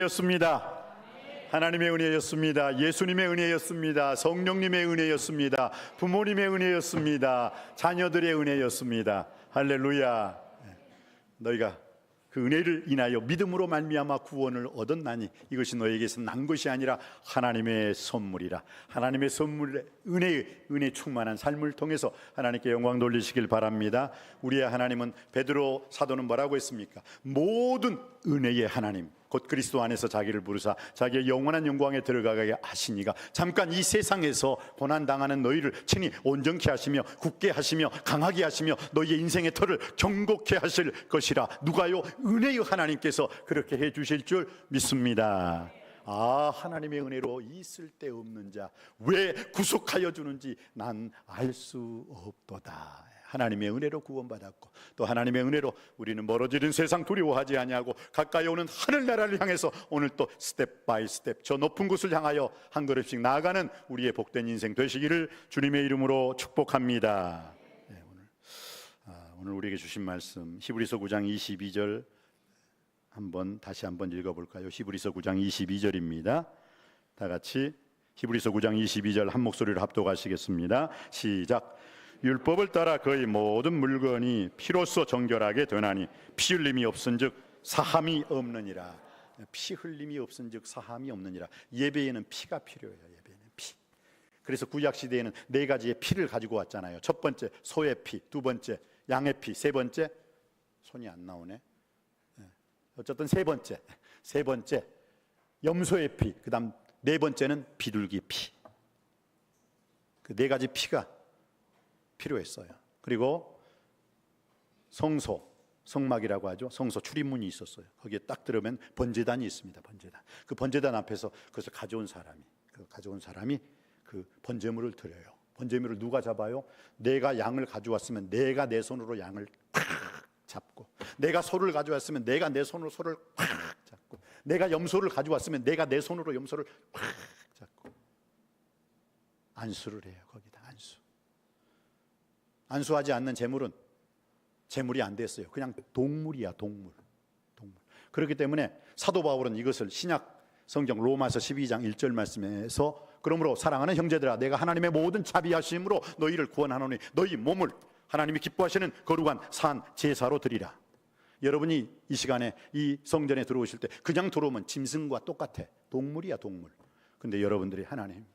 였습니다. 하나님의 은혜였습니다. 예수님의 은혜였습니다. 성령님의 은혜였습니다. 부모님의 은혜였습니다. 자녀들의 은혜였습니다. 할렐루야. 너희가 그 은혜를 인하여 믿음으로 말미암아 구원을 얻었나니 이것이 너에게서 난 것이 아니라 하나님의 선물이라. 하나님의 선물의 은혜 충만한 삶을 통해서 하나님께 영광 돌리시길 바랍니다. 우리의 하나님은, 베드로 사도는 뭐라고 했습니까? 모든 은혜의 하나님 곧 그리스도 안에서 자기를 부르사 자기의 영원한 영광에 들어가게 하시니가 잠깐 이 세상에서 고난당하는 너희를 친히 온전케 하시며 굳게 하시며 강하게 하시며 너희의 인생의 터를 견고케 하실 것이라. 누가요? 은혜의 하나님께서 그렇게 해 주실 줄 믿습니다. 하나님의 은혜로 있을 데 없는 자 왜 구속하여 주는지 난 알 수 없도다. 하나님의 은혜로 구원받았고 또 하나님의 은혜로 우리는 멀어지는 세상 두려워하지 아니하고 가까이 오는 하늘나라를 향해서 오늘 또 스텝 바이 스텝 저 높은 곳을 향하여 한 걸음씩 나아가는 우리의 복된 인생 되시기를 주님의 이름으로 축복합니다. 오늘 우리에게 주신 말씀 히브리서 9장 22절 다시 한번 읽어볼까요? 히브리서 9장 22절입니다. 다 같이 히브리서 9장 22절 한 목소리로 합독하시겠습니다. 시작. 율법을 따라 거의 모든 물건이 피로써 정결하게 되나니 피 흘림이 없은즉 사함이 없느니라. 피 흘림이 없은즉 사함이 없느니라. 예배에는 피가 필요해요. 예배에는 피. 그래서 구약 시대에는 네 가지의 피를 가지고 왔잖아요. 첫 번째 소의 피, 두 번째 양의 피, 세 번째 손이 안 나오네. 어쨌든 세 번째 염소의 피, 그다음 네 번째는 비둘기 피. 그 네 가지 피가 필요했어요. 그리고 성막이라고 하죠. 성소 출입문이 있었어요. 거기에 딱 들어오면 번제단이 있습니다. 번제단. 그 번제단 앞에서 그것을 가져온 사람이 그 번제물을 드려요. 번제물을 누가 잡아요? 내가 양을 가져왔으면 내가 내 손으로 양을 팍 잡고, 내가 소를 가져왔으면 내가 내 손으로 소를 팍 잡고, 내가 염소를 가져왔으면 내가 내 손으로 염소를 팍 잡고 안수를 해요. 거기다 안수하지 않는 재물이 안 됐어요. 그냥 동물이야. 동물. 그렇기 때문에 사도 바울은 이것을 신약 성경 로마서 12장 1절 말씀에서 그러므로 사랑하는 형제들아 내가 하나님의 모든 자비하심으로 너희를 구원하노니 너희 몸을 하나님이 기뻐하시는 거룩한 산 제사로 드리라. 여러분이 이 시간에 이 성전에 들어오실 때 그냥 들어오면 짐승과 똑같아. 동물이야. 동물. 근데 여러분들이 하나님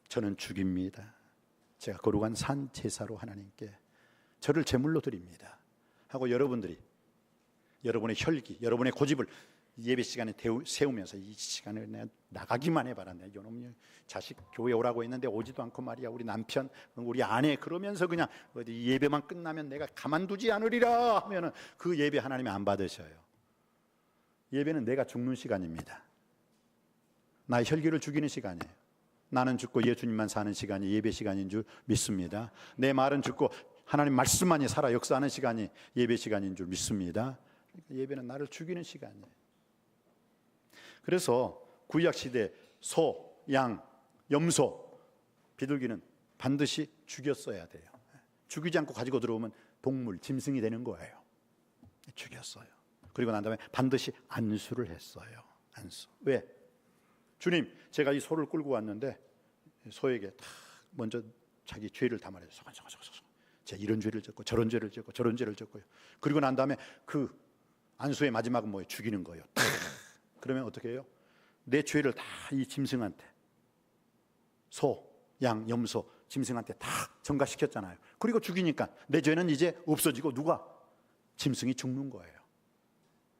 저는 죽입니다. 제가 거룩한 산 제사로 하나님께 저를 제물로 드립니다 하고 여러분들이 여러분의 혈기, 여러분의 고집을 예배 시간에 세우면서 이 시간에 내가 나가기만 해봐라. 내 이놈 자식 교회 오라고 했는데 오지도 않고 말이야. 우리 남편, 우리 아내 그러면서 그냥 어디 예배만 끝나면 내가 가만두지 않으리라 하면은 그 예배 하나님이 안 받으셔요. 예배는 내가 죽는 시간입니다. 나의 혈기를 죽이는 시간이에요. 나는 죽고 예수님만 사는 시간이 예배 시간인 줄 믿습니다. 내 말은 죽고 하나님 말씀만이 살아 역사하는 시간이 예배 시간인 줄 믿습니다. 그러니까 예배는 나를 죽이는 시간이에요. 그래서 구약 시대 소, 양, 염소, 비둘기는 반드시 죽였어야 돼요. 죽이지 않고 가지고 들어오면 동물, 짐승이 되는 거예요. 죽였어요. 그리고 난 다음에 반드시 안수를 했어요. 안수. 왜? 주님, 제가 이 소를 끌고 왔는데 소에게 다 먼저 자기 죄를 다 말해요. 제가 이런 죄를 졌고 저런 죄를 졌고 저런 죄를 졌고요. 그리고 난 다음에 그 안수의 마지막은 뭐예요? 죽이는 거예요. 그러면 어떻게 해요? 내 죄를 다 이 짐승한테, 소, 양, 염소, 짐승한테 다 전가시켰잖아요. 그리고 죽이니까 내 죄는 이제 없어지고 누가? 짐승이 죽는 거예요.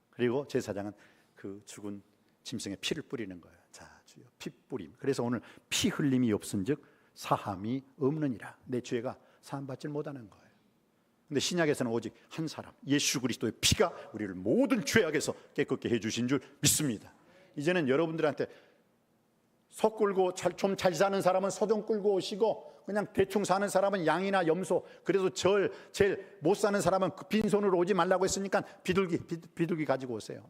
그리고 제사장은 그 죽은 짐승의 피를 뿌리는 거예요. 자, 주여 피 뿌림. 그래서 오늘 피 흘림이 없은즉 사함이 없느니라. 내 죄가 사함받지 못하는 거예요. 근데 신약에서는 오직 한 사람 예수 그리스도의 피가 우리를 모든 죄악에서 깨끗게 해주신 줄 믿습니다. 이제는 여러분들한테 소 끌고 좀 잘 사는 사람은 소 좀 끌고 오시고 그냥 대충 사는 사람은 양이나 염소, 그래도 제일 못 사는 사람은 빈손으로 오지 말라고 했으니까 비둘기 가지고 오세요.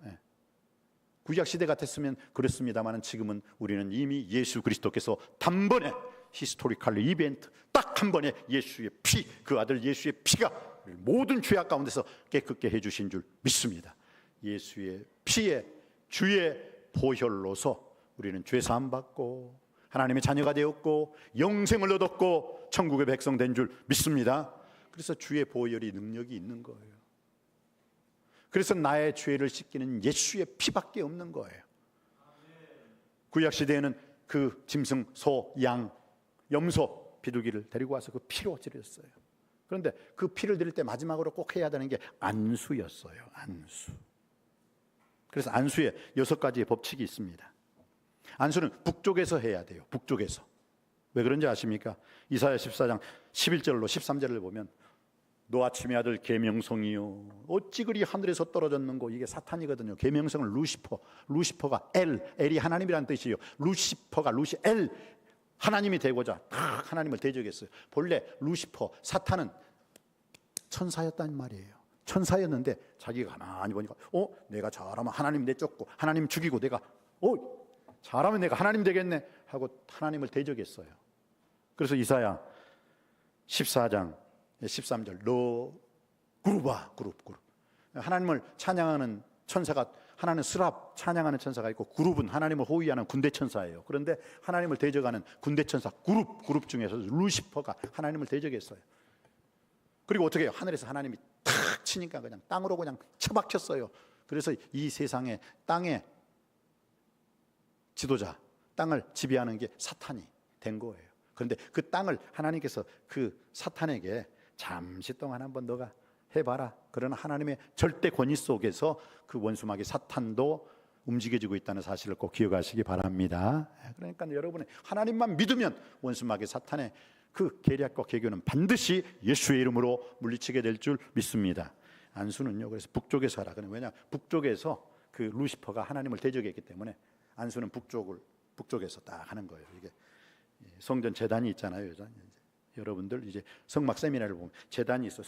구약 시대 같았으면 그렇습니다만 지금은 우리는 이미 예수 그리스도께서 단번에 히스토리컬 이벤트 딱 한 번에 예수의 피, 그 아들 예수의 피가 모든 죄악 가운데서 깨끗게 해주신 줄 믿습니다. 예수의 피에 주의 보혈로서 우리는 죄 사함 받고 하나님의 자녀가 되었고 영생을 얻었고 천국의 백성 된 줄 믿습니다. 그래서 주의 보혈이 능력이 있는 거예요. 그래서 나의 죄를 씻기는 예수의 피밖에 없는 거예요. 구약 시대에는 그 짐승, 소, 양, 염소, 비둘기를 데리고 와서 그 피로 드렸어요. 그런데 그 피를 드릴 때 마지막으로 꼭 해야 되는 게 안수였어요. 안수. 그래서 안수에 6가지의 법칙이 있습니다. 안수는 북쪽에서 해야 돼요. 북쪽에서. 왜 그런지 아십니까? 이사야 14장 11절로 13절을 보면 너 아침의 아들 계명성이요 어찌 그리 하늘에서 떨어졌는고. 이게 사탄이거든요. 계명성은 루시퍼가 엘이 하나님이라는 뜻이에요. 루시퍼가 엘 하나님이 되고자 딱 하나님을 대적했어요. 본래 루시퍼 사탄은 천사였단 말이에요. 천사였는데 자기가 가만히 보니까 내가 잘하면 하나님 내쫓고 하나님 죽이고 내가 잘하면 내가 하나님 되겠네 하고 하나님을 대적했어요. 그래서 이사야 14장 13절 너 그룹 하나님을 찬양하는 천사가 하나는 스랍 찬양하는 천사가 있고 그룹은 하나님을 호위하는 군대 천사예요. 그런데 하나님을 대적하는 군대 천사 그룹 중에서 루시퍼가 하나님을 대적했어요. 그리고 어떻게 해요? 하늘에서 하나님이 탁 치니까 그냥 땅으로 그냥 처박혔어요. 그래서 이 세상에 땅의 지도자, 땅을 지배하는 게 사탄이 된 거예요. 그런데 그 땅을 하나님께서 그 사탄에게 잠시 동안 한번 너가 해봐라. 그러나 하나님의 절대 권위 속에서 그 원수마귀 사탄도 움직여지고 있다는 사실을 꼭 기억하시기 바랍니다. 그러니까 여러분이 하나님만 믿으면 원수마귀 사탄의 그 계략과 계교는 반드시 예수의 이름으로 물리치게 될 줄 믿습니다. 안수는요, 그래서 북쪽에서 하라. 왜냐, 북쪽에서 그 루시퍼가 하나님을 대적했기 때문에 안수는 북쪽에서 딱 하는 거예요. 이게 성전 제단이 있잖아요. 여러분들 이제 성막 세미나를 보면 제단이 있어.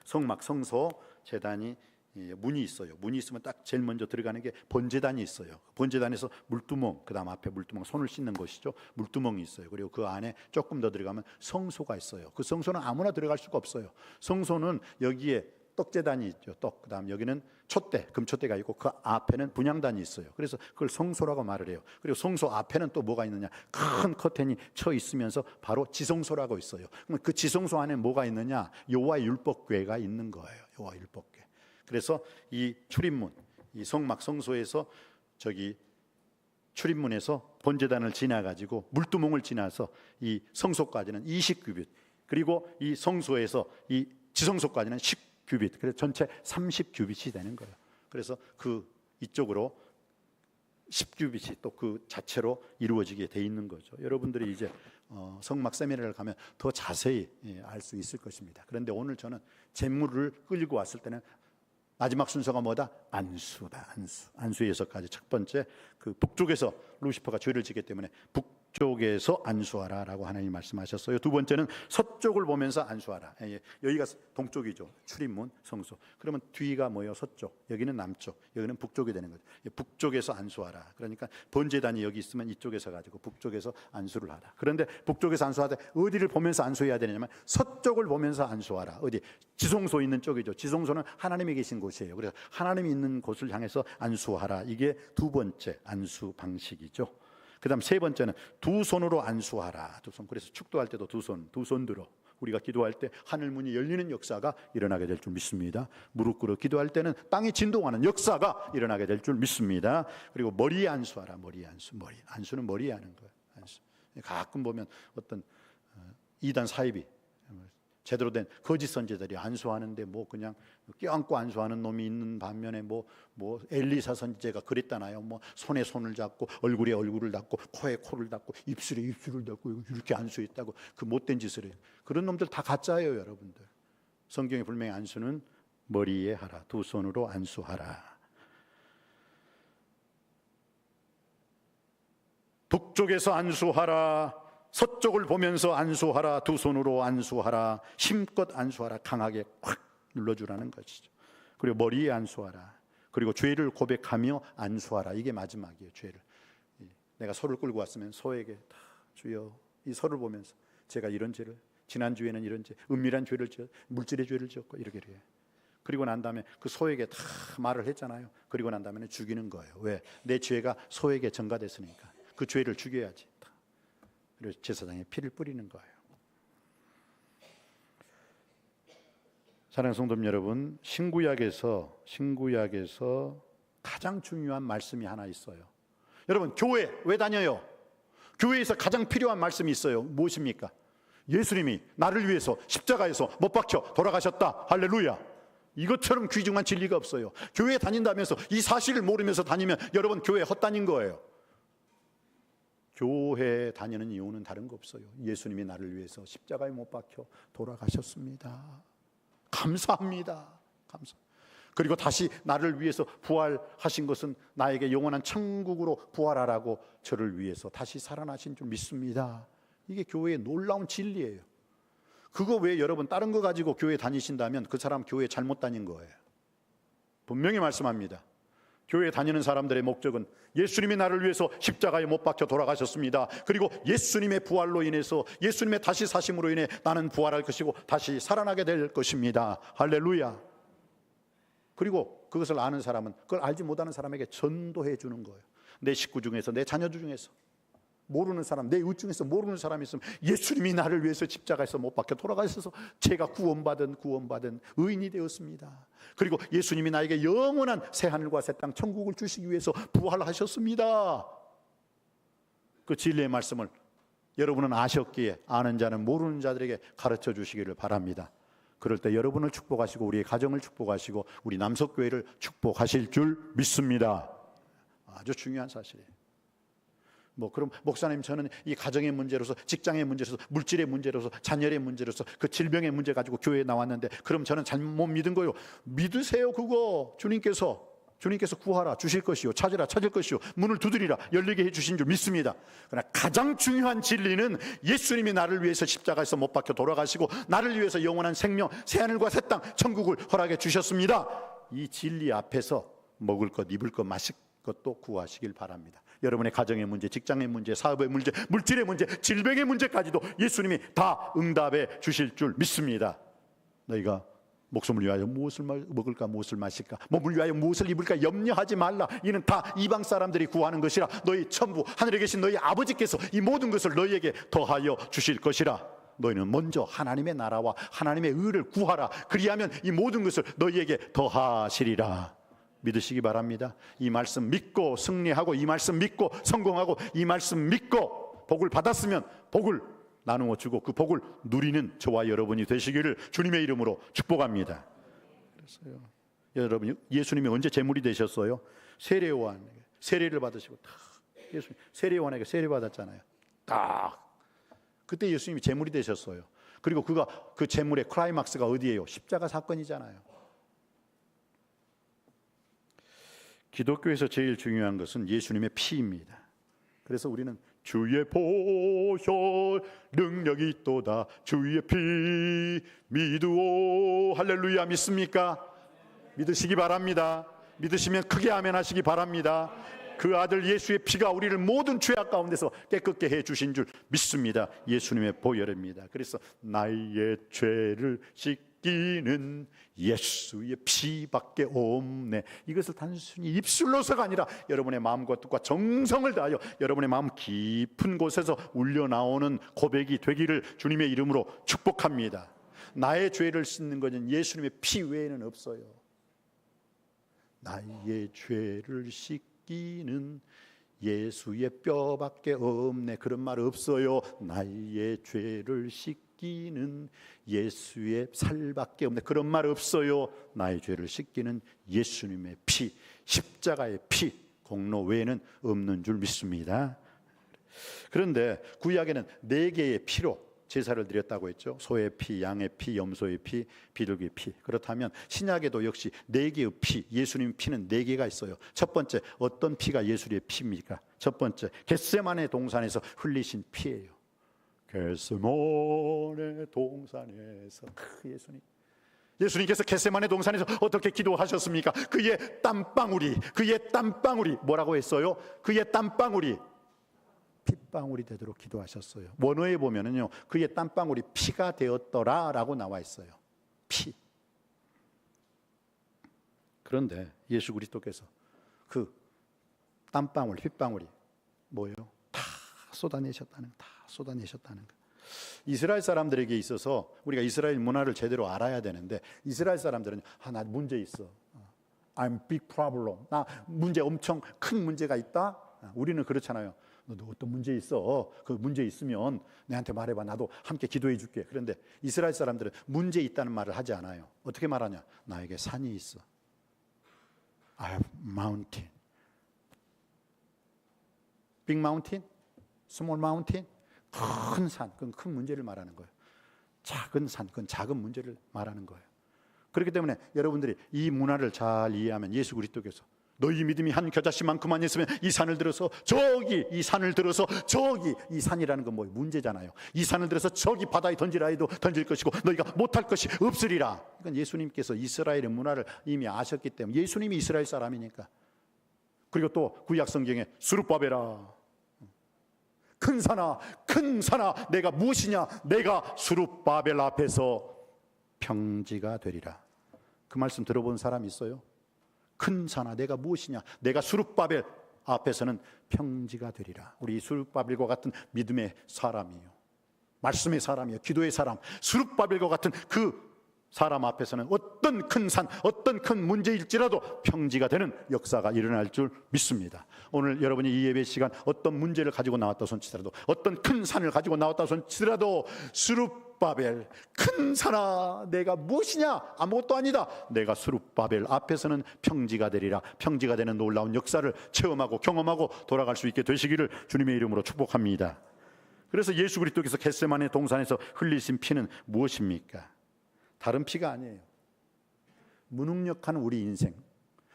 성막 성소 제단이 문이 있어요. 문이 있으면 딱 제일 먼저 들어가는 게 번제단이 있어요. 번제단에서 물두멍, 그다음 앞에 물두멍, 손을 씻는 것이죠. 물두멍이 있어요. 그리고 그 안에 조금 더 들어가면 성소가 있어요. 그 성소는 아무나 들어갈 수가 없어요. 성소는 여기에 떡제단이 있죠. 그다음 여기는 촛대, 금촛대가 있고 그 앞에는 분향단이 있어요. 그래서 그걸 성소라고 말을 해요. 그리고 성소 앞에는 또 뭐가 있느냐? 큰 커튼이 쳐 있으면서 바로 지성소라고 있어요. 그럼 그 지성소 안에 뭐가 있느냐? 여호와의 율법궤가 있는 거예요. 여호와의 율법궤. 그래서 이 출입문, 이 성막 성소에서 저기 출입문에서 번제단을 지나 가지고 물두멍을 지나서 이 성소까지는 20규빗, 그리고 이 성소에서 이 지성소까지는 10규빗, 그래서 전체 30규빗이 되는 거예요. 그래서 그 이쪽으로 10규빗이 또 그 자체로 이루어지게 돼 있는 거죠. 여러분들이 이제 성막 세미나를 가면 더 자세히 알 수 있을 것입니다. 그런데 오늘 저는 제물을 끌고 왔을 때는 마지막 순서가 뭐다? 안수다. 안수의 6가지. 첫 번째, 그 북쪽에서 루시퍼가 죄를 지기 때문에 북쪽에서 안수하라라고 하나님 말씀하셨어요. 두 번째는 서쪽을 보면서 안수하라. 여기가 동쪽이죠. 출입문, 성소. 그러면 뒤가 뭐예요? 서쪽. 여기는 남쪽. 여기는 북쪽이 되는 거죠. 북쪽에서 안수하라. 그러니까 번제단이 여기 있으면 이쪽에서 가지고 북쪽에서 안수를 하라. 그런데 북쪽에서 안수하되 어디를 보면서 안수해야 되냐면 서쪽을 보면서 안수하라. 어디? 지성소 있는 쪽이죠. 지성소는 하나님이 계신 곳이에요. 그래서 하나님이 있는 곳을 향해서 안수하라. 이게 두 번째 안수 방식이죠. 그 다음 세 번째는 두 손으로 안수하라. 두 손. 그래서 축도할 때도 두 손 들어 우리가 기도할 때 하늘 문이 열리는 역사가 일어나게 될 줄 믿습니다. 무릎 꿇어 기도할 때는 땅이 진동하는 역사가 일어나게 될 줄 믿습니다. 그리고 머리에 안수하라. 안수는 머리에 하는 거예요. 안수. 가끔 보면 어떤 이단 사이비 제대로 된 거짓 선지자들이 안수하는데 뭐 그냥 껴안고 안수하는 놈이 있는 반면에 뭐 엘리사 선지자가 그랬다나요. 뭐 손에 손을 잡고 얼굴에 얼굴을 닦고 코에 코를 닦고 입술에 입술을 닦고 이렇게 안수했다고 그 못된 짓을 해요. 그런 놈들 다 가짜예요, 여러분들. 성경에 분명히 안수는 머리에 하라. 두 손으로 안수하라. 북쪽에서 안수하라. 서쪽을 보면서 안수하라. 두 손으로 안수하라. 힘껏 안수하라. 강하게 확 눌러주라는 것이죠. 그리고 머리에 안수하라. 그리고 죄를 고백하며 안수하라. 이게 마지막이에요. 죄를. 내가 소를 끌고 왔으면 소에게 다 주여 이 소를 보면서 제가 이런 죄를 지난주에는 이런 죄 은밀한 죄를 지었 물질의 죄를 지었고 이렇게 그리고 난 다음에 그 소에게 다 말을 했잖아요. 그리고 난 다음에 죽이는 거예요. 왜? 내 죄가 소에게 전가됐으니까 그 죄를 죽여야지. 그래서 제사장에 피를 뿌리는 거예요. 사랑하는 성도 여러분, 신구약에서 가장 중요한 말씀이 하나 있어요. 여러분, 교회 왜 다녀요? 교회에서 가장 필요한 말씀이 있어요. 무엇입니까? 예수님이 나를 위해서 십자가에서 못 박혀 돌아가셨다. 할렐루야. 이것처럼 귀중한 진리가 없어요. 교회에 다닌다면서 이 사실을 모르면서 다니면 여러분 교회 헛다닌 거예요. 교회에 다니는 이유는 다른 거 없어요. 예수님이 나를 위해서 십자가에 못 박혀 돌아가셨습니다. 감사합니다. 그리고 다시 나를 위해서 부활하신 것은 나에게 영원한 천국으로 부활하라고 저를 위해서 다시 살아나신 줄 믿습니다. 이게 교회의 놀라운 진리예요. 그거 왜 여러분 다른 거 가지고 교회 다니신다면 그 사람 교회 잘못 다닌 거예요. 분명히 말씀합니다. 교회에 다니는 사람들의 목적은 예수님이 나를 위해서 십자가에 못 박혀 돌아가셨습니다. 그리고 예수님의 부활로 인해서, 예수님의 다시 사심으로 인해 나는 부활할 것이고 다시 살아나게 될 것입니다. 할렐루야. 그리고 그것을 아는 사람은 그걸 알지 못하는 사람에게 전도해 주는 거예요. 내 식구 중에서, 내 자녀들 중에서 모르는 사람, 내 이웃 중에서 모르는 사람이 있으면 예수님이 나를 위해서 십자가에서 못 박혀 돌아가셔서 제가 구원받은 의인이 되었습니다. 그리고 예수님이 나에게 영원한 새하늘과 새 땅 천국을 주시기 위해서 부활하셨습니다. 그 진리의 말씀을 여러분은 아셨기에 아는 자는 모르는 자들에게 가르쳐 주시기를 바랍니다. 그럴 때 여러분을 축복하시고 우리의 가정을 축복하시고 우리 남석교회를 축복하실 줄 믿습니다. 아주 중요한 사실이에요. 그럼 목사님, 저는 이 가정의 문제로서, 직장의 문제로서, 물질의 문제로서, 자녀의 문제로서, 그 질병의 문제 가지고 교회에 나왔는데 그럼 저는 잘못 믿은 거요. 믿으세요. 그거 주님께서 구하라 주실 것이요, 찾으라 찾을 것이요, 문을 두드리라 열리게 해주신 줄 믿습니다. 그러나 가장 중요한 진리는 예수님이 나를 위해서 십자가에서 못 박혀 돌아가시고 나를 위해서 영원한 생명, 새하늘과 새 땅 천국을 허락해 주셨습니다. 이 진리 앞에서 먹을 것, 입을 것, 마실 것도 구하시길 바랍니다. 여러분의 가정의 문제, 직장의 문제, 사업의 문제, 물질의 문제, 질병의 문제까지도 예수님이 다 응답해 주실 줄 믿습니다. 너희가 목숨을 위하여 무엇을 먹을까, 무엇을 마실까, 몸을 위하여 무엇을 입을까 염려하지 말라. 이는 다 이방 사람들이 구하는 것이라. 너희 천부 하늘에 계신 너희 아버지께서 이 모든 것을 너희에게 더하여 주실 것이라. 너희는 먼저 하나님의 나라와 하나님의 의를 구하라. 그리하면 이 모든 것을 너희에게 더하시리라. 믿으시기 바랍니다. 이 말씀 믿고 승리하고, 이 말씀 믿고 성공하고, 이 말씀 믿고 복을 받았으면 복을 나누어 주고 그 복을 누리는 저와 여러분이 되시기를 주님의 이름으로 축복합니다. 그래서요, 여러분, 예수님이 언제 제물이 되셨어요? 세례요한에게 세례를 받으시고 예수님 세례요한에게 세례 받았잖아요. 그때 예수님이 제물이 되셨어요. 그리고 그 제물의 클라이막스가 어디예요? 십자가 사건이잖아요. 기독교에서 제일 중요한 것은 예수님의 피입니다. 그래서 우리는 주의 보혈 능력이 있도다, 주의 피 믿으오. 할렐루야. 믿습니까? 믿으시기 바랍니다. 믿으시면 크게 아멘 하시기 바랍니다. 그 아들 예수의 피가 우리를 모든 죄악 가운데서 깨끗게 해주신 줄 믿습니다. 예수님의 보혈입니다. 그래서 나의 죄를 씻기는 예수의 피밖에 없네. 이것을 단순히 입술로서가 아니라 여러분의 마음과 뜻과 정성을 다하여 여러분의 마음 깊은 곳에서 울려나오는 고백이 되기를 주님의 이름으로 축복합니다. 나의 죄를 씻는 것은 예수님의 피 외에는 없어요. 나의 죄를 씻기는 예수의 뼈밖에 없네. 그런 말 없어요. 나의 죄를 씻기는 예수의 살밖에 없네. 그런 말 없어요. 나의 죄를 씻기는 예수님의 피, 십자가의 피, 공로 외에는 없는 줄 믿습니다. 그런데 구약에는 4개의 피로 제사를 드렸다고 했죠. 소의 피, 양의 피, 염소의 피, 비둘기의 피. 그렇다면 신약에도 역시 4개의 피, 예수님 피는 4개가 있어요. 첫 번째, 어떤 피가 예수의 피입니까? 첫 번째, 겟세마네 동산에서 흘리신 피예요. 겟세마네 동산에서 예수님께서 겟세마네 동산에서 어떻게 기도하셨습니까? 그의 땀방울이 뭐라고 했어요? 그의 땀방울이 핏방울이 되도록 기도하셨어요. 원어에 보면은요, 그의 땀방울이 피가 되었더라라고 나와 있어요. 피. 그런데 예수 그리스도께서 그 땀방울, 핏방울이 뭐예요? 다 쏟아내셨다는 거. 이스라엘 사람들에게 있어서 우리가 이스라엘 문화를 제대로 알아야 되는데, 이스라엘 사람들은 나 문제 있어. I'm big problem. 나 문제, 엄청 큰 문제가 있다. 우리는 그렇잖아요. 너 어떤 문제 있어? 그 문제 있으면 내한테 말해봐. 나도 함께 기도해 줄게. 그런데 이스라엘 사람들은 문제 있다는 말을 하지 않아요. 어떻게 말하냐? 나에게 산이 있어. I have mountain. Big mountain? Small mountain? 큰 산, 그건 큰 문제를 말하는 거예요. 작은 산, 그건 작은 문제를 말하는 거예요. 그렇기 때문에 여러분들이 이 문화를 잘 이해하면 예수 그리스도께서 너희 믿음이 한 겨자씨만큼만 있으면 이 산을 들어서 저기, 이 산을 들어서 저기, 이 산이라는 건 뭐예요? 문제잖아요. 이 산을 들어서 저기 바다에 던지라 해도 던질 것이고 너희가 못할 것이 없으리라. 이건 예수님께서 이스라엘의 문화를 이미 아셨기 때문에, 예수님이 이스라엘 사람이니까. 그리고 또 구약 성경에 수룹바벨아, 큰 산아, 내가 무엇이냐? 내가 수룹바벨 앞에서 평지가 되리라. 그 말씀 들어본 사람 있어요? 큰 산아, 내가 무엇이냐? 내가 수룹바벨 앞에서는 평지가 되리라. 우리 수룹바벨과 같은 믿음의 사람이에요. 말씀의 사람이에요. 기도의 사람. 수룹바벨과 같은 그 사람 앞에서는 어떤 큰 산, 어떤 큰 문제일지라도 평지가 되는 역사가 일어날 줄 믿습니다. 오늘 여러분이 이 예배 시간 어떤 문제를 가지고 나왔다 손치더라도, 어떤 큰 산을 가지고 나왔다 손치더라도, 수룹바벨, 큰 산아, 내가 무엇이냐? 아무것도 아니다. 내가 수룹바벨 앞에서는 평지가 되리라. 평지가 되는 놀라운 역사를 체험하고 경험하고 돌아갈 수 있게 되시기를 주님의 이름으로 축복합니다. 그래서 예수 그리스도께서 겟세마네 동산에서 흘리신 피는 무엇입니까? 다른 피가 아니에요. 무능력한 우리 인생,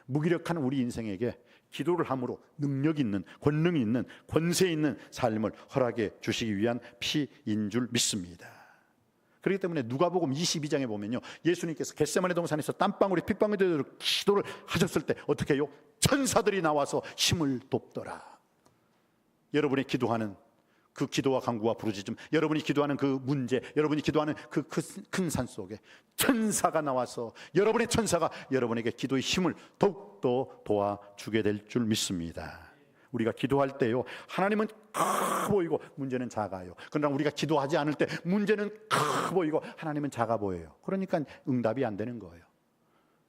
무기력한 우리 인생에게 기도를 함으로 능력 있는, 권능 있는, 권세 있는 삶을 허락해 주시기 위한 피인 줄 믿습니다. 그렇기 때문에 누가복음 22장에 보면요, 예수님께서 겟세마네 동산에서 땀방울이 핏방울이 기도를 하셨을 때 어떻게 해요? 천사들이 나와서 힘을 돕더라. 여러분이 기도하는 그 기도와 간구와 부르짖음, 여러분이 기도하는 그 문제, 여러분이 기도하는 그 큰 산 속에 천사가 나와서, 여러분의 천사가 여러분에게 기도의 힘을 더욱더 도와주게 될 줄 믿습니다. 우리가 기도할 때요, 하나님은 커 보이고 문제는 작아요. 그러나 우리가 기도하지 않을 때 문제는 커 보이고 하나님은 작아 보여요. 그러니까 응답이 안 되는 거예요.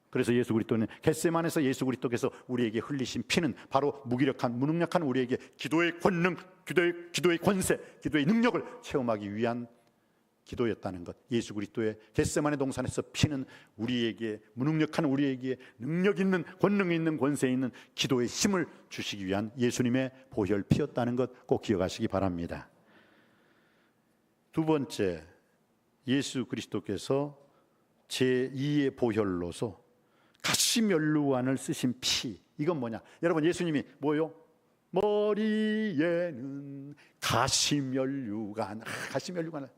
그래서 예수 그리스도는 겟세마네에서 예수 그리스도께서 우리에게 흘리신 피는 바로 무기력한, 무능력한 우리에게 기도의 권능, 기도의 권세, 기도의 능력을 체험하기 위한 기도였다는 것. 예수 그리스도의 겟세마네 동산에서 피는 우리에게, 무능력한 우리에게 능력 있는, 권능 있는, 권세 있는 기도의 힘을 주시기 위한 예수님의 보혈 피였다는 것 꼭 기억하시기 바랍니다. 두 번째, 예수 그리스도께서 제2의 보혈로서 가시면류관을 쓰신 피. 이건 뭐냐? 여러분, 예수님이 뭐요? 머리에는 가시면류관. 가시면류관을,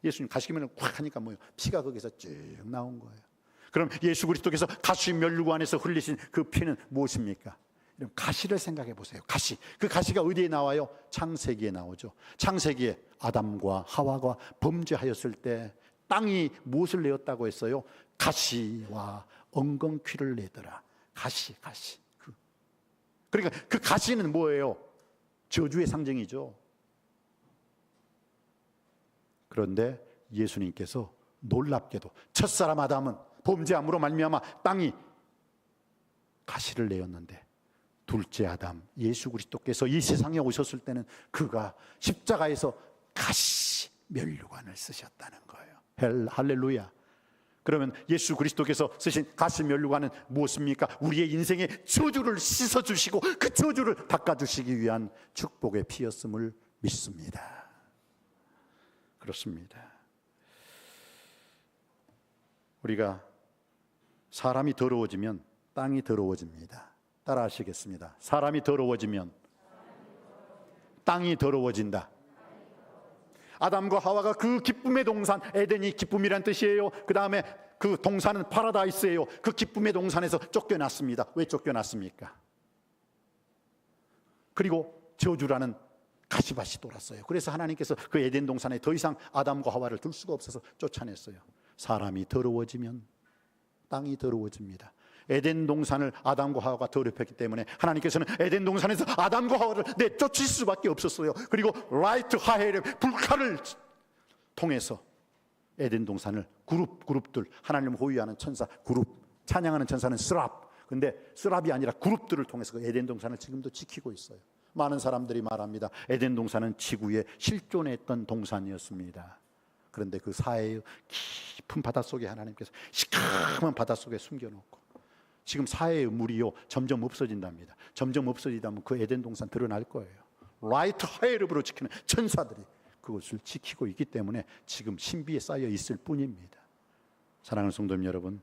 예수님 가시면을 꽉 하니까 뭐요? 피가 거기서 쭉 나온 거예요. 그럼 예수 그리스도께서 가시면류관에서 흘리신 그 피는 무엇입니까? 가시를 생각해 보세요. 가시. 그 가시가 어디에 나와요? 창세기에 나오죠. 창세기에 아담과 하와가 범죄하였을 때 땅이 무엇을 내었다고 했어요? 가시와 엉겅퀴를 내더라. 가시. 그러니까 그 가시는 뭐예요? 저주의 상징이죠. 그런데 예수님께서 놀랍게도 첫사람 아담은 범죄함으로 말미암아 땅이 가시를 내었는데, 둘째 아담 예수 그리스도께서 이 세상에 오셨을 때는 그가 십자가에서 가시 면류관을 쓰셨다는 거예요. 할렐루야. 그러면 예수 그리스도께서 쓰신 가시 면류관은 무엇입니까? 우리의 인생의 저주를 씻어주시고 그 저주를 닦아주시기 위한 축복의 피였음을 믿습니다. 그렇습니다. 우리가 사람이 더러워지면 땅이 더러워집니다. 따라 하시겠습니다. 사람이 더러워지면 땅이 더러워진다. 아담과 하와가 그 기쁨의 동산, 에덴이 기쁨이란 뜻이에요. 그 다음에 그 동산은 파라다이스예요. 그 기쁨의 동산에서 쫓겨났습니다. 왜 쫓겨났습니까? 그리고 저주라는 가시밭이 돌았어요. 그래서 하나님께서 그 에덴 동산에 더 이상 아담과 하와를 둘 수가 없어서 쫓아냈어요. 사람이 더러워지면 땅이 더러워집니다. 에덴 동산을 아담과 하와가 더럽혔기 때문에 하나님께서는 에덴 동산에서 아담과 하와를 내쫓을 수밖에 없었어요. 그리고 라이트 하헬의 불칼을 통해서 에덴 동산을 그룹들, 하나님을 호위하는 천사 그룹, 찬양하는 천사는 스랍, 근데 스랍이 아니라 그룹들을 통해서 그 에덴 동산을 지금도 지키고 있어요. 많은 사람들이 말합니다. 에덴 동산은 지구에 실존했던 동산이었습니다. 그런데 그 사해의 깊은 바닷속에 하나님께서 시커먼 바닷속에 숨겨놓고 지금 사해의 물이요 점점 없어진답니다. 점점 없어지다면 그 에덴 동산 드러날 거예요. 라이트 하이럽으로 지키는 천사들이 그것을 지키고 있기 때문에 지금 신비에 쌓여 있을 뿐입니다. 사랑하는 성도님 여러분,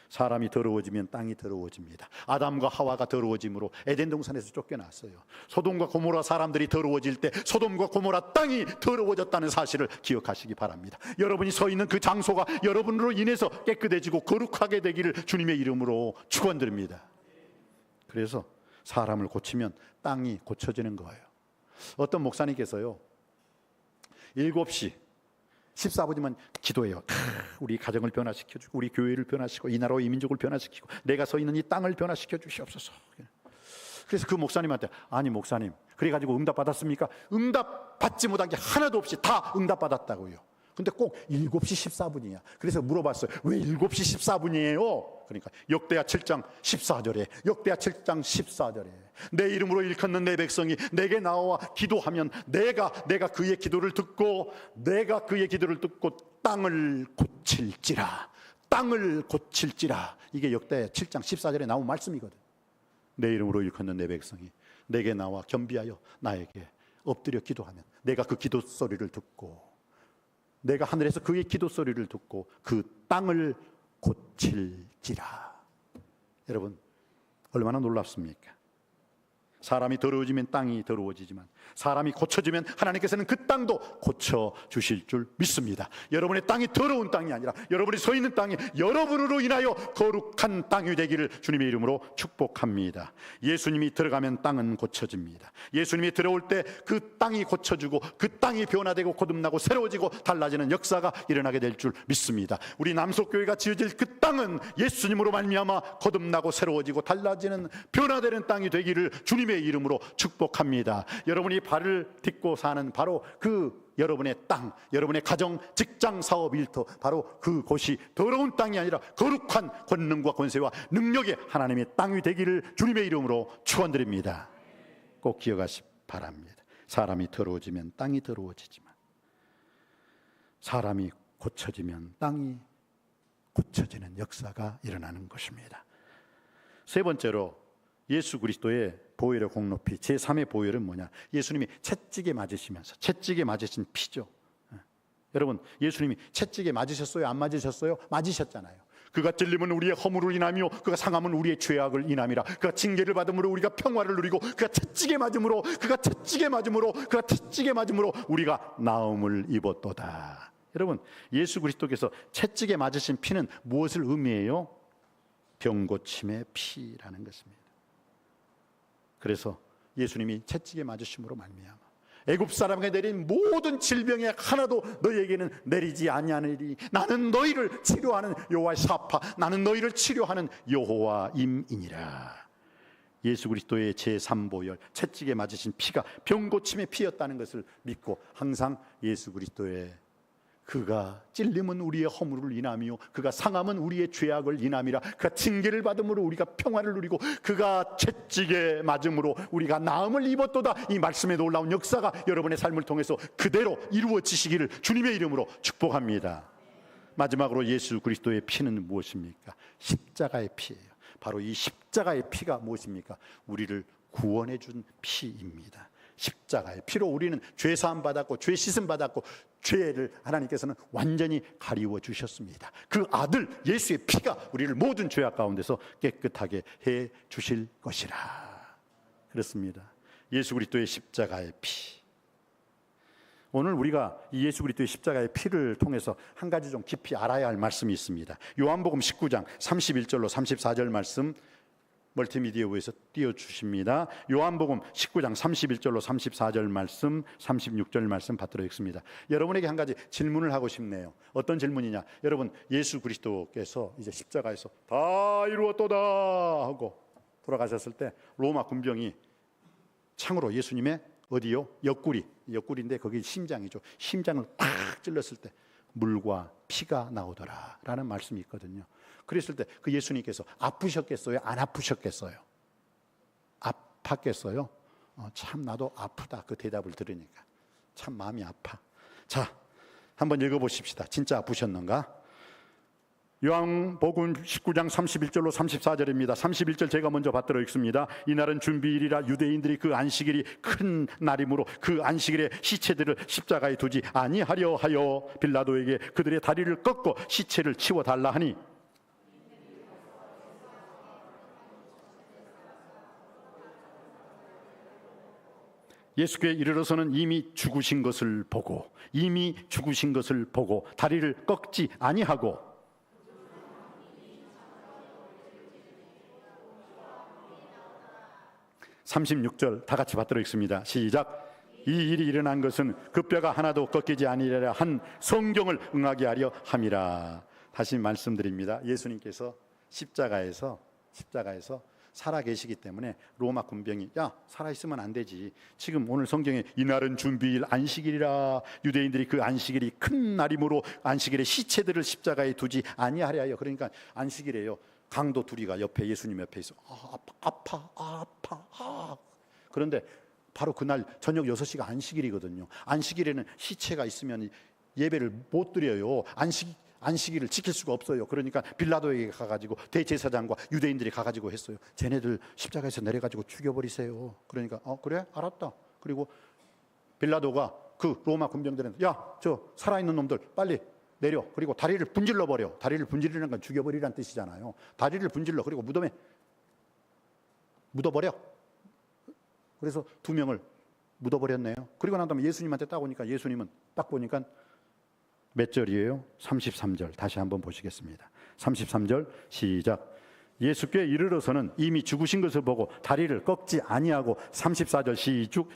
사람이 더러워지면 땅이 더러워집니다. 아담과 하와가 더러워짐으로 에덴 동산에서 쫓겨났어요. 소돔과 고모라 사람들이 더러워질 때 소돔과 고모라 땅이 더러워졌다는 사실을 기억하시기 바랍니다. 여러분이 서 있는 그 장소가 여러분으로 인해서 깨끗해지고 거룩하게 되기를 주님의 이름으로 축원드립니다. 그래서 사람을 고치면 땅이 고쳐지는 거예요. 어떤 목사님께서요 7시 14분이면 기도해요. 우리 가정을 변화시켜주고 우리 교회를 변화시키고 이 나라와 이 민족을 변화시키고 내가 서 있는 이 땅을 변화시켜 주시옵소서. 그래서 그 목사님한테 아니 목사님 그래가지고 응답 받았습니까? 응답 받지 못한 게 하나도 없이 다 응답 받았다고요. 근데 꼭 7시 14분이야. 그래서 물어봤어요. 왜 7시 14분이에요? 그러니까 역대하 7장 14절에 역대하 7장 14절에 내 이름으로 일컫는 내 백성이 내게 나와 기도하면 내가 그의 기도를 듣고 땅을 고칠지라. 이게 역대 7장 14절에 나온 말씀이거든. 내 이름으로 일컫는 내 백성이 내게 나와 겸비하여 나에게 엎드려 기도하면 내가 그 기도 소리를 듣고 내가 하늘에서 그의 기도 소리를 듣고 그 땅을 고칠지라. 여러분 얼마나 놀랍습니까? 사람이 더러워지면 땅이 더러워지지만 사람이 고쳐지면 하나님께서는 그 땅도 고쳐주실 줄 믿습니다. 여러분의 땅이 더러운 땅이 아니라 여러분이 서 있는 땅이 여러분으로 인하여 거룩한 땅이 되기를 주님의 이름으로 축복합니다. 예수님이 들어가면 땅은 고쳐집니다. 예수님이 들어올 때 그 땅이 고쳐지고 그 땅이 변화되고 거듭나고 새로워지고 달라지는 역사가 일어나게 될 줄 믿습니다. 우리 남속교회가 지어질 그 땅은 예수님으로 말미암아 거듭나고 새로워지고 달라지는 변화되는 땅이 되기를 주님의 이름으로 축복합니다. 여러분이 발을 딛고 사는 바로 그 여러분의 땅, 여러분의 가정, 직장, 사업, 일터, 바로 그곳이 더러운 땅이 아니라 거룩한 권능과 권세와 능력의 하나님의 땅이 되기를 주님의 이름으로 축원드립니다. 꼭 기억하시기 바랍니다. 사람이 더러워지면 땅이 더러워지지만 사람이 고쳐지면 땅이 고쳐지는 역사가 일어나는 것입니다. 세 번째로 예수 그리스도의 보혈의 공로피, 제3의 보혈은 뭐냐? 예수님이 채찍에 맞으시면서 채찍에 맞으신 피죠. 여러분 예수님이 채찍에 맞으셨어요? 안 맞으셨어요? 맞으셨잖아요. 그가 찔림은 우리의 허물을 인하며 그가 상함은 우리의 죄악을 인함이라. 그가 징계를 받음으로 우리가 평화를 누리고 그가 채찍에 맞음으로 우리가 나음을 입었도다. 여러분 예수 그리스도께서 채찍에 맞으신 피는 무엇을 의미해요? 병고침의 피라는 것입니다. 그래서 예수님이 채찍에 맞으심으로 말미암아 애굽 사람에게 내린 모든 질병에 하나도 너희에게는 내리지 아니하느니 나는 너희를 치료하는 여호와의 사파, 나는 너희를 치료하는 여호와임이니라. 예수 그리스도의 제3보혈 채찍에 맞으신 피가 병고침의 피였다는 것을 믿고 항상 예수 그리스도의 그가 찔림은 우리의 허물을 인하며 그가 상함은 우리의 죄악을 인함이라. 그가 징계를 받음으로 우리가 평화를 누리고 그가 채찍에 맞음으로 우리가 나음을 입었도다. 이 말씀에 놀라운 역사가 여러분의 삶을 통해서 그대로 이루어지시기를 주님의 이름으로 축복합니다. 마지막으로 예수 그리스도의 피는 무엇입니까? 십자가의 피예요. 바로 이 십자가의 피가 무엇입니까? 우리를 구원해 준 피입니다. 십자가의 피로 우리는 죄 사함 받았고 죄 씻음 받았고 죄를 하나님께서는 완전히 가리워 주셨습니다. 그 아들 예수의 피가 우리를 모든 죄악 가운데서 깨끗하게 해 주실 것이라. 그렇습니다. 예수 그리스도의 십자가의 피. 오늘 우리가 이 예수 그리스도의 십자가의 피를 통해서 한 가지 좀 깊이 알아야 할 말씀이 있습니다. 요한복음 19장 31절로 34절 말씀 멀티미디어부에서 띄워주십니다. 요한복음 19장 31절로 34절 말씀, 36절 말씀 받들어 읽습니다. 여러분에게 한 가지 질문을 하고 싶네요. 어떤 질문이냐? 여러분, 예수 그리스도께서 이제 십자가에서 다 이루었도다 하고 돌아가셨을 때 로마 군병이 창으로 예수님의 어디요? 옆구리인데 거기 심장이죠. 심장을 딱 찔렀을 때 물과 피가 나오더라 라는 말씀이 있거든요. 그랬을 때 그 예수님께서 아프셨겠어요? 안 아프셨겠어요? 아팠겠어요? 참 나도 아프다. 그 대답을 들으니까 참 마음이 아파. 자, 한번 읽어보십시다. 진짜 아프셨는가? 요한복음 19장 31절로 34절입니다. 31절 제가 먼저 받들어 읽습니다. 이날은 준비일이라 유대인들이 그 안식일이 큰 날이므로 그 안식일에 시체들을 십자가에 두지 아니하려 하여 빌라도에게 그들의 다리를 꺾고 시체를 치워달라 하니 예수께 이르러서는 이미 죽으신 것을 보고 다리를 꺾지 아니하고 36절 다 같이 받들어 읽습니다. 시작. 이 일이 일어난 것은 그 뼈가 하나도 꺾이지 아니하려 한 성경을 응하게 하려 함이라. 다시 말씀드립니다. 예수님께서 십자가에서 살아 계시기 때문에 로마 군병이 야 살아있으면 안 되지. 지금 오늘 성경에 이날은 준비일 안식일이라 유대인들이 그 안식일이 큰 날이므로 안식일에 시체들을 십자가에 두지 아니하려 하여. 그러니까 안식일에요. 강도 둘이가 옆에 예수님 옆에 있어. 아파. 그런데 바로 그날 저녁 6시가 안식일이거든요. 안식일에는 시체가 있으면 예배를 못 드려요. 안식일을 지킬 수가 없어요. 그러니까 빌라도에게 가가지고 대제사장과 유대인들이 가가지고 했어요. 쟤네들 십자가에서 내려가지고 죽여버리세요. 그러니까 그래? 알았다. 그리고 빌라도가 그 로마 군병들한테 야, 저 살아있는 놈들 빨리 내려. 그리고 다리를 분질러 버려. 다리를 분질리는 건 죽여버리라는 뜻이잖아요. 다리를 분질러. 그리고 무덤에 묻어버려. 그래서 2명을 묻어버렸네요. 그리고 난 다음에 예수님한테 딱 오니까 예수님은 딱 보니까 몇 절이에요? 33절 다시 한번 보시겠습니다. 33절 시작. 예수께 이르러서는 이미 죽으신 것을 보고 다리를 꺾지 아니하고 34절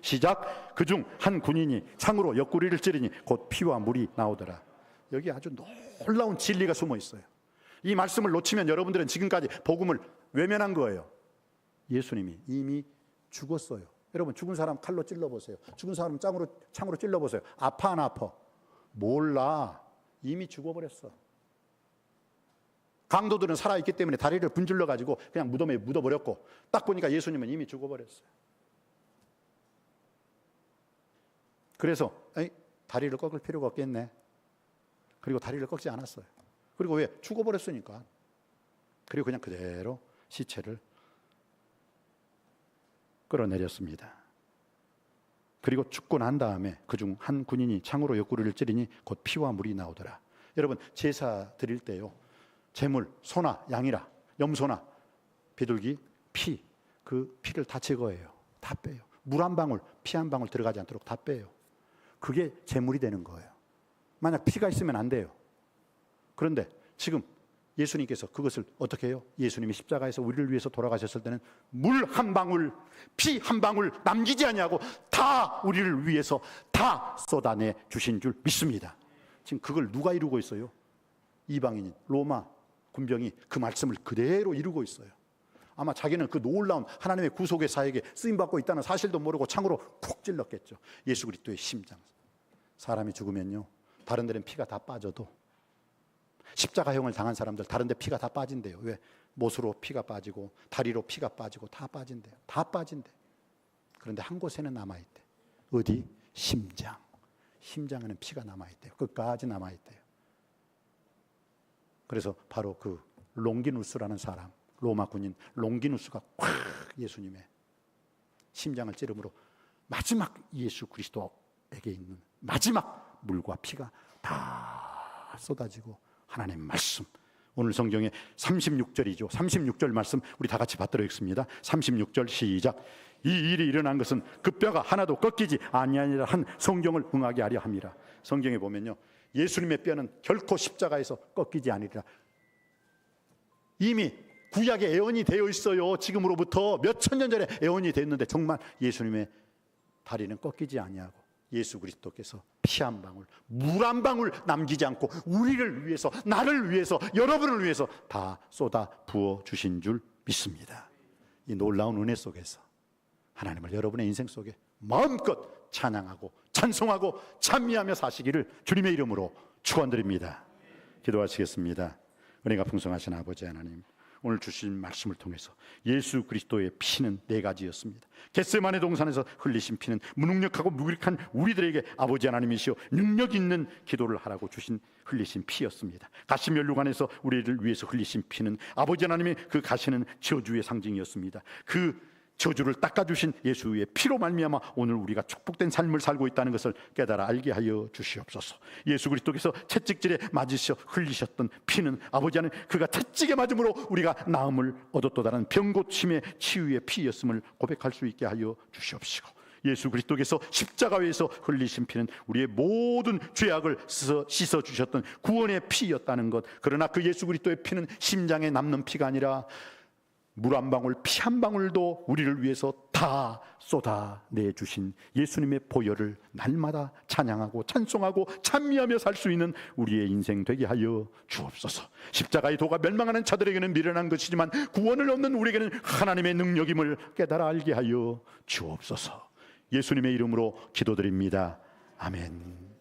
시작. 그중 한 군인이 창으로 옆구리를 찌르니 곧 피와 물이 나오더라. 여기 아주 놀라운 진리가 숨어 있어요. 이 말씀을 놓치면 여러분들은 지금까지 복음을 외면한 거예요. 예수님이 이미 죽었어요. 여러분 죽은 사람 칼로 찔러보세요. 죽은 사람 창으로 찔러보세요. 아파 안 아파? 몰라. 이미 죽어버렸어. 강도들은 살아있기 때문에 다리를 분질러가지고 그냥 무덤에 묻어버렸고 딱 보니까 예수님은 이미 죽어버렸어요. 그래서 다리를 꺾을 필요가 없겠네. 그리고 다리를 꺾지 않았어요. 그리고 왜? 죽어버렸으니까. 그리고 그냥 그대로 시체를 끌어내렸습니다. 그리고 죽고 난 다음에 그중 한 군인이 창으로 옆구리를 찌르니 곧 피와 물이 나오더라. 여러분 제사 드릴 때요. 제물, 소나 양이라, 염소나 비둘기, 피, 그 피를 다 제거해요. 다 빼요. 물 한 방울, 피 한 방울 들어가지 않도록 다 빼요. 그게 제물이 되는 거예요. 만약 피가 있으면 안 돼요. 그런데 지금 예수님께서 그것을 어떻게 해요? 예수님이 십자가에서 우리를 위해서 돌아가셨을 때는 물 한 방울, 피 한 방울 남기지 아니하고 다 우리를 위해서 다 쏟아내 주신 줄 믿습니다. 지금 그걸 누가 이루고 있어요? 이방인인 로마 군병이 그 말씀을 그대로 이루고 있어요. 아마 자기는 그 놀라운 하나님의 구속의 사역에 쓰임받고 있다는 사실도 모르고 창으로 쿡 찔렀겠죠. 예수 그리스도의 심장. 사람이 죽으면요 다른 데는 피가 다 빠져도 십자가형을 당한 사람들 다른 데 피가 다 빠진대요. 왜? 못으로 피가 빠지고 다리로 피가 빠지고 다 빠진대요. 다 빠진대. 그런데 한 곳에는 남아있대. 어디? 심장. 심장에는 피가 남아있대요. 끝까지 남아있대요. 그래서 바로 그 롱기누스라는 사람, 로마 군인 롱기누스가 콱 예수님의 심장을 찌름으로 마지막 예수 그리스도에게 있는 마지막 물과 피가 다 쏟아지고 하나님의 말씀, 오늘 성경에 36절이죠. 36절 말씀 우리 다 같이 받들어 읽습니다. 36절 시작. 이 일이 일어난 것은 그 뼈가 하나도 꺾이지 아니하니라 한 성경을 응하게 하려 함이라. 성경에 보면요 예수님의 뼈는 결코 십자가에서 꺾이지 아니리라. 이미 구약에 예언이 되어 있어요. 지금으로부터 몇 천 년 전에 예언이 됐는데 정말 예수님의 다리는 꺾이지 아니하고 예수 그리스도께서 피 한 방울, 물 한 방울 남기지 않고 우리를 위해서, 나를 위해서, 여러분을 위해서 다 쏟아 부어 주신 줄 믿습니다. 이 놀라운 은혜 속에서 하나님을 여러분의 인생 속에 마음껏 찬양하고 찬송하고 찬미하며 사시기를 주님의 이름으로 축원드립니다. 기도하시겠습니다. 은혜가 풍성하신 아버지 하나님, 오늘 주신 말씀을 통해서 예수 그리스도의 피는 네 가지였습니다. 겟세마네 동산에서 흘리신 피는 무능력하고 무기력한 우리들에게 아버지 하나님이시여 능력 있는 기도를 하라고 주신 흘리신 피였습니다. 가시면류관에서 우리를 위해서 흘리신 피는 아버지 하나님의 그 가시는 저주의 상징이었습니다. 그 저주를 닦아주신 예수의 피로 말미암아 오늘 우리가 축복된 삶을 살고 있다는 것을 깨달아 알게 하여 주시옵소서. 예수 그리스도께서 채찍질에 맞으셔 흘리셨던 피는 아버지 하나님, 그가 채찍에 맞음으로 우리가 나음을 얻었도다라는 병고침의 치유의 피였음을 고백할 수 있게 하여 주시옵시고, 예수 그리스도께서 십자가에서 흘리신 피는 우리의 모든 죄악을 씻어 주셨던 구원의 피였다는 것. 그러나 그 예수 그리스도의 피는 심장에 남는 피가 아니라 물 한 방울, 피 한 방울도 우리를 위해서 다 쏟아내 주신 예수님의 보혈을 날마다 찬양하고 찬송하고 찬미하며 살 수 있는 우리의 인생 되게 하여 주옵소서. 십자가의 도가 멸망하는 자들에게는 미련한 것이지만 구원을 얻는 우리에게는 하나님의 능력임을 깨달아 알게 하여 주옵소서. 예수님의 이름으로 기도드립니다. 아멘.